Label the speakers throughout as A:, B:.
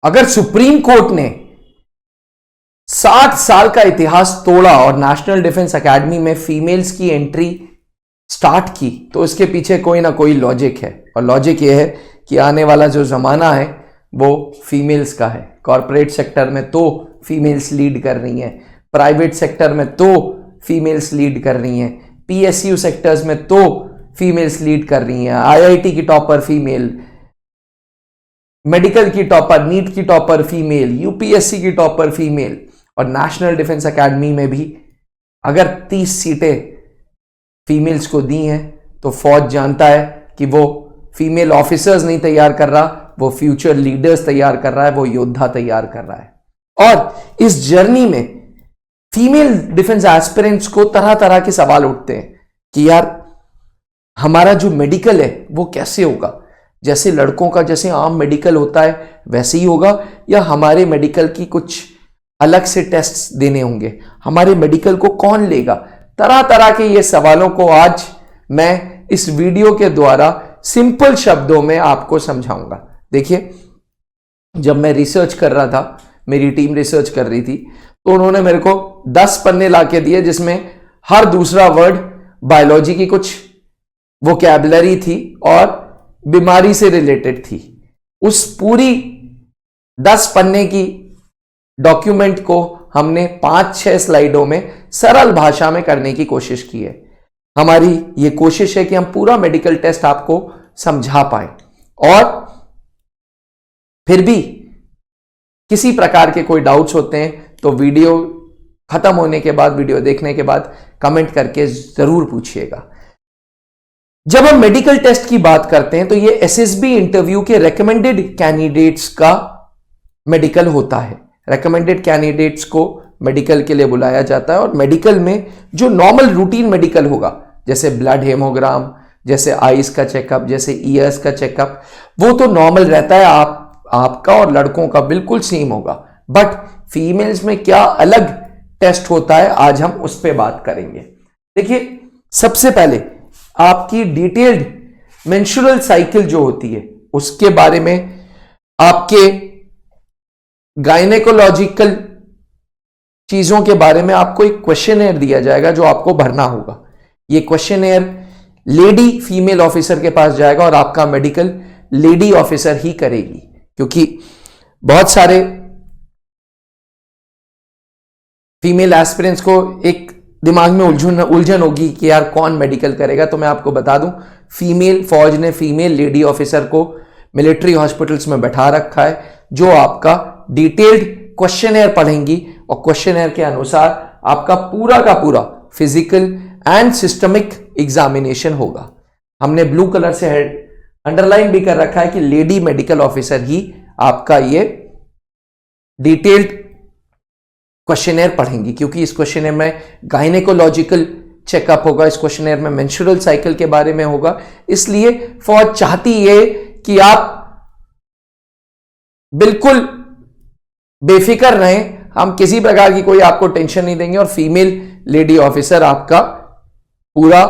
A: अगर supreme court ने 60 साल का इतिहास तोड़ा और नेशनल डिफेंस एकेडमी में फीमेल्स की एंट्री स्टार्ट की, तो इसके पीछे कोई ना कोई लॉजिक है। और लॉजिक ये है कि आने वाला जो जमाना है वो फीमेल्स का है। कॉरपोरेट सेक्टर में तो फीमेल्स लीड कर रही हैं, प्राइवेट सेक्टर में तो फीमेल्स लीड कर रही हैं, पीएसयू सेक्टर्स में तो फीमेल्स लीड कर रही हैं, आईआईटी की टॉपर फीमेल, मेडिकल की टॉपर, नीट की टॉपर फीमेल, यूपीएससी की टॉपर फीमेल। और नेशनल डिफेंस एकेडमी में भी अगर 30 सीटें फीमेल्स को दी हैं तो फौज जानता है कि वो फीमेल ऑफिसर्स नहीं तैयार कर रहा, वो फ्यूचर लीडर्स तैयार कर रहा है, वो योद्धा तैयार कर रहा है। और इस जर्नी में फीमेल डिफेंस एस्पिरेंट्स को तरह तरह के सवाल उठते हैं कि यार हमारा जो मेडिकल है वो कैसे होगा, जैसे लड़कों का जैसे आम मेडिकल होता है वैसे ही होगा, या हमारे मेडिकल की कुछ अलग से टेस्ट्स देने होंगे, हमारे मेडिकल को कौन लेगा। तरह तरह के ये सवालों को आज मैं इस वीडियो के द्वारा सिंपल शब्दों में आपको समझाऊंगा। देखिए, जब मैं रिसर्च कर रहा था, मेरी टीम रिसर्च कर रही थी, तो उन्होंने मेरे को 10 पन्ने लाके दिए जिसमें हर दूसरा वर्ड बायोलॉजी की कुछ वोकैबुलरी थी और बीमारी से रिलेटेड थी। उस पूरी 10 पन्ने की डॉक्यूमेंट को हमने 5-6 स्लाइडों में सरल भाषा में करने की कोशिश की है। हमारी ये कोशिश है कि हम पूरा मेडिकल टेस्ट आपको समझा पाए, और फिर भी किसी प्रकार के कोई डाउट्स होते हैं तो वीडियो खत्म होने के बाद, वीडियो देखने के बाद कमेंट करके जरूर पूछिएगा। जब हम मेडिकल टेस्ट की बात करते हैं तो ये एसएसबी इंटरव्यू के रेकमेंडेड कैंडिडेट्स का मेडिकल होता है। रेकमेंडेड कैंडिडेट्स को मेडिकल के लिए बुलाया जाता है, और मेडिकल में जो नॉर्मल रूटीन मेडिकल होगा, जैसे ब्लड हेमोग्राम, जैसे आईज का चेकअप, जैसे ईयर्स का चेकअप, वो तो नॉर्मल रहता है, आपका और लड़कों का बिल्कुल सेम होगा। बट फीमेल्स में क्या अलग टेस्ट होता है, आज हम उस पर बात करेंगे। देखिए, सबसे पहले आपकी डिटेल्ड मेंस्ट्रुअल साइकिल जो होती है उसके बारे में आपके गायनेकोलॉजिकल चीजों के बारे में आपको एक क्वेश्चनएयर दिया जाएगा जो आपको भरना होगा। ये क्वेश्चनएयर लेडी फीमेल ऑफिसर के पास जाएगा और आपका मेडिकल लेडी ऑफिसर ही करेगी, क्योंकि बहुत सारे फीमेल एस्पिरेंट्स को एक दिमाग में उलझन होगी कि यार कौन मेडिकल करेगा। तो मैं आपको बता दूं, फौज ने फीमेल लेडी ऑफिसर को मिलिट्री हॉस्पिटल्स में बैठा रखा है, जो आपका डिटेल्ड क्वेश्चनएयर पढ़ेंगी, और क्वेश्चनएयर के अनुसार आपका पूरा का पूरा फिजिकल एंड सिस्टमिक एग्जामिनेशन होगा। हमने ब्लू कलर से अंडरलाइन भी कर रखा है कि लेडी मेडिकल ऑफिसर ही आपका ये डिटेल्ड क्वेश्चनएयर पढ़ेंगी, क्योंकि इस क्वेश्चनएयर में गायनेकोलॉजिकल चेकअप होगा, इस क्वेश्चनएयर में मेंस्ट्रुअल साइकिल के बारे में होगा। इसलिए फौज चाहती है कि आप बिल्कुल बेफिक्र रहें, हम किसी प्रकार की कोई आपको टेंशन नहीं देंगे, और फीमेल लेडी ऑफिसर आपका पूरा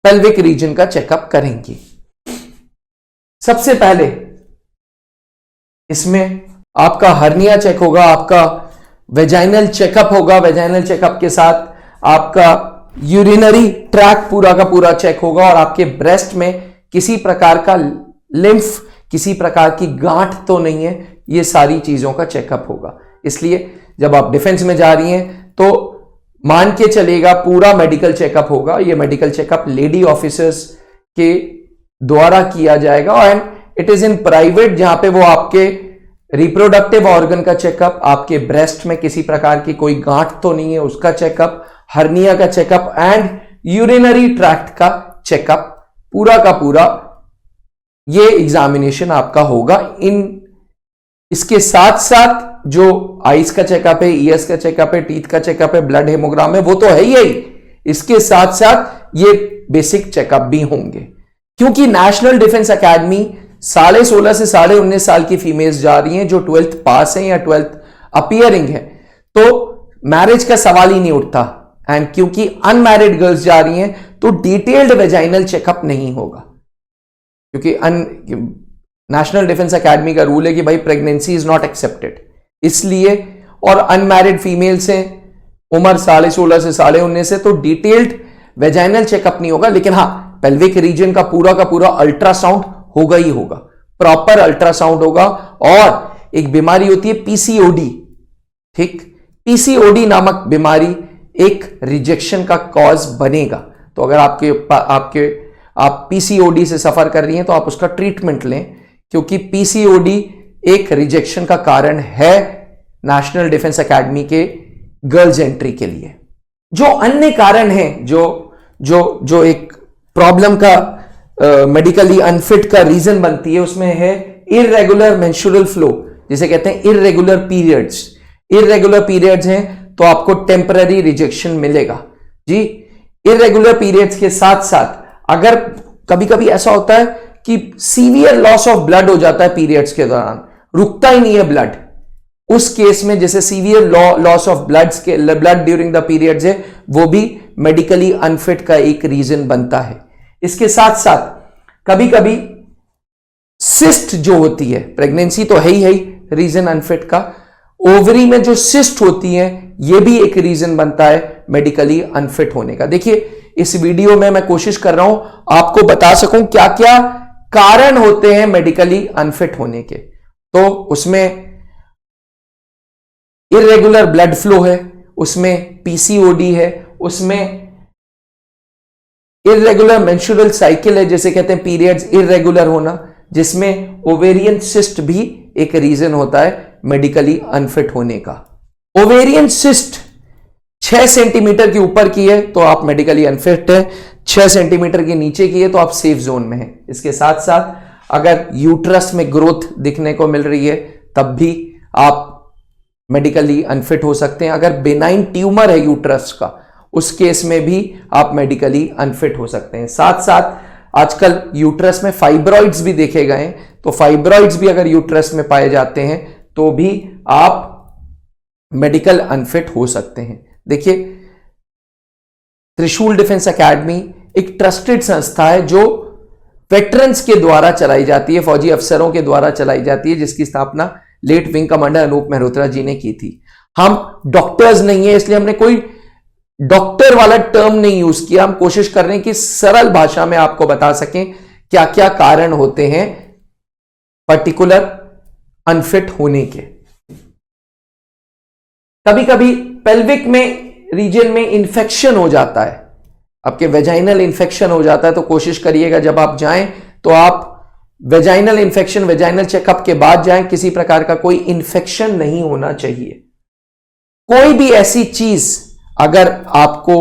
A: पेल्विक रीजन का चेकअप करेंगी। सबसे पहले इसमें आपका हर्निया चेक होगा, आपका वेजाइनल चेकअप होगा, वेजाइनल चेकअप के साथ आपका यूरिनरी ट्रैक पूरा का पूरा चेक होगा, और आपके ब्रेस्ट में किसी प्रकार का लिम्फ, किसी प्रकार की गांठ तो नहीं है, ये सारी चीजों का चेकअप होगा। इसलिए जब आप डिफेंस में जा रही हैं तो मान के चलेगा पूरा मेडिकल चेकअप होगा। ये मेडिकल चेकअप लेडी ऑफिसर्स के द्वारा किया जाएगा, and it is in private, जहां पे वो आपके रिप्रोडक्टिव ऑर्गन का चेकअप, आपके ब्रेस्ट में किसी प्रकार की कोई गांठ तो नहीं है उसका चेकअप, हर्निया का चेकअप एंड यूरिनरी ट्रैक्ट का चेकअप, पूरा का पूरा ये एग्जामिनेशन आपका होगा। इसके साथ साथ जो आईज का चेकअप है, ईयर्स का चेकअप है, टीथ का चेकअप है, ब्लड हेमोग्राम है, वो तो है ही। इसके साथ साथ ये बेसिक चेकअप भी होंगे, क्योंकि नेशनल डिफेंस एकेडमी 16.5 से 19.5 साल की फीमेल्स जा रही हैं जो 12th पास हैं या 12th अपीयरिंग है, तो मैरिज का सवाल ही नहीं उठता। एंड क्योंकि अनमैरिड गर्ल्स जा रही हैं तो डिटेल्ड वेजाइनल चेकअप नहीं होगा, क्योंकि नेशनल डिफेंस एकेडमी का रूल है कि भाई प्रेगनेंसी इज नॉट एक्सेप्टेड, इसलिए, और अनमैरिड फीमेल्स हैं, उम्र 16.5 से 19.5 से, तो डिटेल्ड वेजाइनल चेकअप नहीं होगा, लेकिन हाँ पेल्विक रीजन का पूरा अल्ट्रासाउंड होगा ही होगा, प्रॉपर अल्ट्रासाउंड होगा। और एक बीमारी होती है पीसीओडी, ठीक, पीसीओडी नामक बीमारी एक रिजेक्शन का कॉज बनेगा। तो अगर आप पीसीओडी से सफर कर रही हैं तो आप उसका ट्रीटमेंट लें, क्योंकि पीसीओडी एक रिजेक्शन का कारण है नेशनल डिफेंस एकेडमी के गर्ल्स एंट्री के लिए। जो अन्य कारण है जो एक प्रॉब्लम का मेडिकली अनफिट का रीजन बनती है, उसमें है इर्रेगुलर मेंस्ट्रुअल फ्लो, जिसे कहते हैं इर्रेगुलर पीरियड्स। इर्रेगुलर पीरियड्स हैं तो आपको टेम्पररी रिजेक्शन मिलेगा जी। इर्रेगुलर पीरियड्स के साथ साथ अगर कभी कभी ऐसा होता है कि सीवियर लॉस ऑफ ब्लड हो जाता है पीरियड्स के दौरान, रुकता ही नहीं है ब्लड, उस केस में जैसे severe loss of blood during the periods है, वो भी मेडिकली अनफिट का एक रीजन बनता है। इसके साथ साथ कभी कभी सिस्ट जो होती है, प्रेगनेंसी तो है ही रीजन अनफिट का, ओवरी में जो सिस्ट होती है ये भी एक रीजन बनता है मेडिकली अनफिट होने का। देखिए इस वीडियो में मैं कोशिश कर रहा हूं आपको बता सकूं क्या क्या कारण होते हैं मेडिकली अनफिट होने के। तो उसमें इर्रेगुलर ब्लड फ्लो है, उसमें पीसीओडी है, उसमें इर्रेगुलर मेंस्ट्रुअल साइकिल है, जैसे कहते हैं पीरियड्स इर्रेगुलर होना, जिसमें ओवेरियन सिस्ट भी एक रीजन होता है मेडिकली अनफिट होने का। ओवेरियन सिस्ट 6 सेंटीमीटर के ऊपर की है तो आप मेडिकली अनफिट है, 6 सेंटीमीटर के नीचे की है तो आप सेफ जोन में हैं। इसके साथ साथ अगर यूट्रस में ग्रोथ दिखने को मिल रही है तब भी आप मेडिकली अनफिट हो सकते हैं। अगर बेनाइन ट्यूमर है यूट्रस का, उस केस में भी आप मेडिकली अनफिट हो सकते हैं। साथ साथ आजकल यूट्रस में फाइब्रॉइड्स भी देखे गए हैं, तो फाइब्रॉइड्स भी अगर यूट्रस में पाए जाते हैं तो भी आप मेडिकल अनफिट हो सकते हैं। देखिए त्रिशूल डिफेंस एकेडमी एक ट्रस्टेड संस्था है जो वेटरन्स के द्वारा चलाई जाती है, फौजी अफसरों के द्वारा चलाई जाती है, जिसकी स्थापना late wing commander Anoop Mehrotra ji ने की थी। हम डॉक्टर्स नहीं है, इसलिए हमने कोई डॉक्टर वाला टर्म नहीं यूज किया। हम कोशिश कर रहे हैं कि सरल भाषा में आपको बता सकें क्या क्या कारण होते हैं पर्टिकुलर अनफिट होने के। कभी कभी पेल्विक में रीजन में इंफेक्शन हो जाता है, आपके वेजाइनल इंफेक्शन हो जाता है, तो कोशिश करिएगा जब आप जाएं तो आप वेजाइनल इंफेक्शन, वेजाइनल चेकअप के बाद जाएं, किसी प्रकार का कोई इंफेक्शन नहीं होना चाहिए। कोई भी ऐसी चीज अगर आपको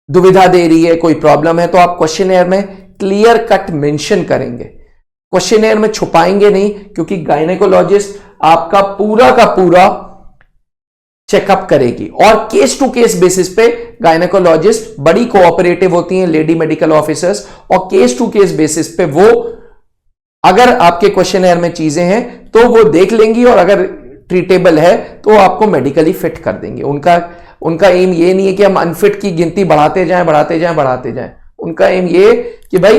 A: दुविधा दे रही है, कोई प्रॉब्लम है, तो आप क्वेश्चनेयर में क्लियर कट मेंशन करेंगे, क्वेश्चनेयर में छुपाएंगे नहीं, क्योंकि गायनेकोलॉजिस्ट आपका पूरा का पूरा चेकअप करेगी। और केस टू केस बेसिस पे गायनेकोलॉजिस्ट बड़ी कोऑपरेटिव होती हैं, लेडी मेडिकल ऑफिसर्स, और केस टू केस बेसिस पे वो अगर आपके क्वेश्चनेयर में चीजें हैं तो वो देख लेंगी, और अगर ट्रीटेबल है तो आपको मेडिकली फिट कर देंगे। उनका एम ये नहीं है कि हम अनफिट की गिनती बढ़ाते जाएं। उनका एम ये कि भाई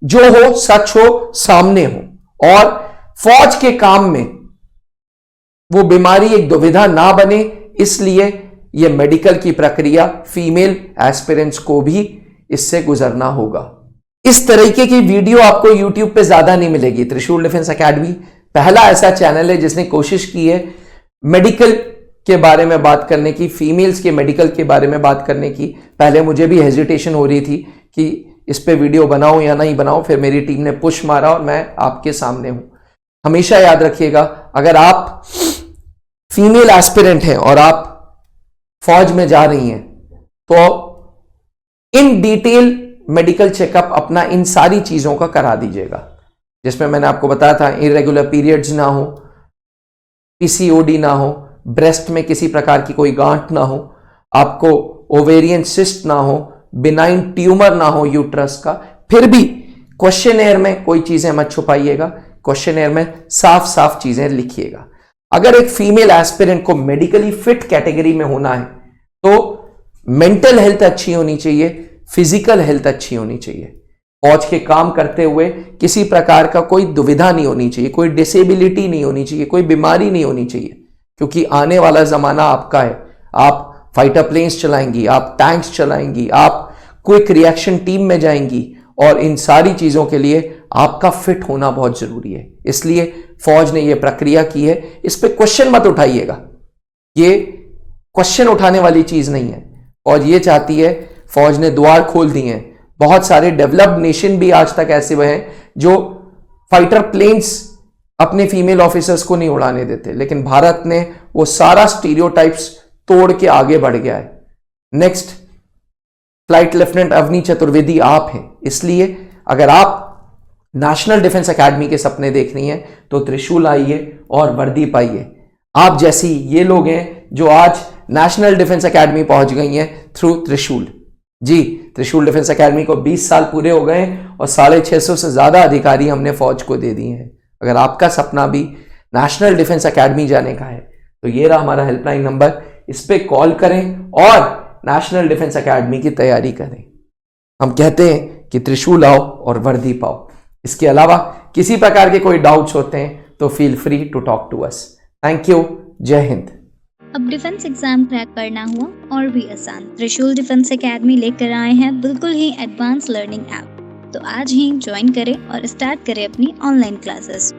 A: जो हो सच हो, सामने हो, और फौज के काम में वो बीमारी एक दुविधा ना बने, इसलिए ये मेडिकल की प्रक्रिया फीमेल एस्पिरेंट्स को भी इससे गुजरना होगा। इस तरीके की वीडियो आपको YouTube पे ज्यादा नहीं मिलेगी। त्रिशूल डिफेंस एकेडमी पहला ऐसा चैनल है जिसने कोशिश की है मेडिकल के बारे में बात करने की, फीमेल्स के मेडिकल के बारे में बात करने की। पहले मुझे भी हेजिटेशन हो रही थी कि इस पे वीडियो बनाऊं या नहीं बनाऊं, फिर मेरी टीम ने पुश मारा और मैं आपके सामने हूं। हमेशा याद रखिएगा, अगर आप फीमेल एस्पिरेंट हैं और आप फौज में जा रही हैं तो इन डिटेल मेडिकल चेकअप अपना इन सारी चीजों का करा दीजिएगा, जिसमें मैंने आपको बताया था इरेगुलर पीरियड्स ना हो, पीसीओडी ना हो, ब्रेस्ट में किसी प्रकार की कोई गांठ ना हो, आपको ओवेरियन सिस्ट ना हो, बिनाइन ट्यूमर ना हो यूट्रस का। फिर भी क्वेश्चनेयर में कोई चीजें मत छुपाइएगा, क्वेश्चनेयर में साफ साफ चीजें लिखिएगा। अगर एक फीमेल एस्पिरेंट को मेडिकली फिट कैटेगरी में होना है तो मेंटल हेल्थ अच्छी होनी चाहिए, फिजिकल हेल्थ अच्छी होनी चाहिए, फौज के काम करते हुए किसी प्रकार का कोई दुविधा नहीं होनी चाहिए, कोई डिसेबिलिटी नहीं होनी चाहिए, कोई बीमारी नहीं होनी चाहिए, क्योंकि आने वाला जमाना आपका है। आप फाइटर प्लेन्स चलाएंगी, आप टैंक्स चलाएंगी, आप क्विक रिएक्शन टीम में जाएंगी, और इन सारी चीजों के लिए आपका फिट होना बहुत जरूरी है। इसलिए फौज ने यह प्रक्रिया की है, इस पे क्वेश्चन मत उठाइएगा, ये क्वेश्चन उठाने वाली चीज नहीं है। फौज ये चाहती है, फौज ने द्वार खोल दिए हैं। बहुत सारे डेवलप्ड नेशन भी आज तक ऐसे हुए हैं जो फाइटर प्लेन्स अपने फीमेल ऑफिसर्स को नहीं उड़ाने देते, लेकिन भारत ने वो सारा स्टीरियोटाइप्स तोड़ के आगे बढ़ गया है। Next flight lieutenant Avani Chaturvedi आप हैं, इसलिए अगर आप नेशनल डिफेंस एकेडमी के सपने देख रही हैं तो त्रिशूल आइए और वर्दी पाइए। आप जैसी ये लोग हैं जो आज नेशनल डिफेंस एकेडमी पहुंच गई हैं थ्रू त्रिशूल। जी, त्रिशूल डिफेंस एकेडमी को 20 साल पूरे हो गए और 650 से ज्यादा अधिकारी हमने फौज को दे दिए हैं। अगर आपका सपना भी नेशनल डिफेंस एकेडमी जाने का है तो ये रहा हमारा हेल्पलाइन नंबर, इस पे कॉल करें और नेशनल डिफेंस एकेडमी की तैयारी करें। हम कहते हैं कि त्रिशूल आओ और वर्दी पाओ। इसके अलावा किसी प्रकार के कोई डाउट्स होते हैं तो feel free to talk to us. Thank you. जय हिंद।
B: अब डिफेंस एग्जाम क्रैक करना हुआ और भी आसान, त्रिशूल डिफेंस एकेडमी लेकर आए हैं बिल्कुल ही एडवांस लर्निंग ऐप। तो आज ही ज्वाइन करें और स्टार्ट करें अपनी ऑनलाइन क्लासेस।